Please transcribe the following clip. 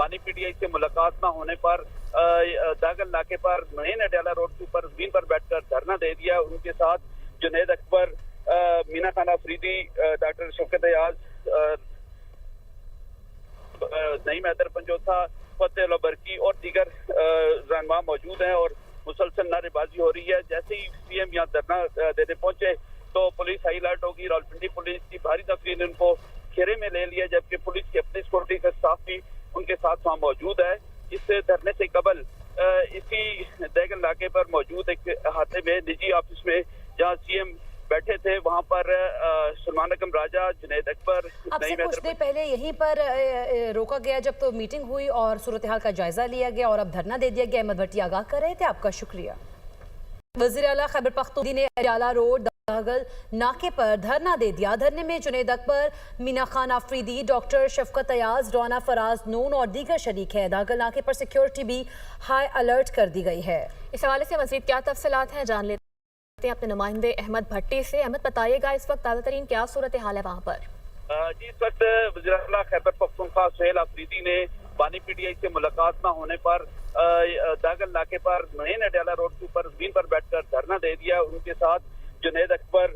बानी पीटीआई से मुलाकात न होने पर दागल नाके पर मेन अडयाला रोड के ऊपर जमीन पर बैठकर धरना दे दिया। उनके साथ जुनैद अकबर, मीना खान अफरीदी, डॉक्टर शौकत अयाज, नईम हैदर पंजोथा, फतेह बरकी और दीगर रहनुमा मौजूद हैं और मुसलसल नारेबाजी हो रही है। जैसे ही सीएम यहाँ धरना देने पहुंचे तो पुलिस हाई अलर्ट होगी। रावलपिंडी पुलिस की भारी तफरीन ने उनको घेरे में ले लिया, जबकि पुलिस की अपनी सिक्योरिटी का स्टाफ भी उनके साथ वहाँ मौजूद है। इस धरने से कबल इसी दैगल नाके पर मौजूद एक अहाते में निजी ऑफिस में जहाँ सीएम बैठे थे, वहां पर सलमान अकम राजा, जुनैद अकबर, आपसे कुछ देर पहले यहीं पर रोका गया जब तो मीटिंग हुई और सूरत हाल का जायजा लिया गया और अब धरना दे दिया गया। अहमद भट्टी आगाह कर रहे थे, आपका शुक्रिया। वज़ीर आला खैबर पख्तूनख्वा ने अडयाला रोड दागल नाके पर धरना दे दिया। धरने में जुनैद अकबर, मीना खान अफरीदी, डॉक्टर शफकत अयाज, रौना फराज नून और दीगर शरीक है। दागल नाके पर सिक्योरिटी भी हाई अलर्ट कर दी गई है। इस हवाले से मज़ीद क्या तफसीलात हैं जान लेते हैं अपने नुमाइंदे अहमद भट्टी से। अहमद, बताइएगा इस वक्त ताज़ा तरीन क्या सूरत हाल है वहाँ पर? जी, इस वक्त वज़ीर आला खैबर पख्तूनख्वा सुहेल अफरीदी ने बानी पीटीआई से मुलाकात न होने पर दागल नाके पर मेन अडयाला रोड के ऊपर जमीन पर बैठकर धरना दे दिया। उनके साथ जुनैद अकबर,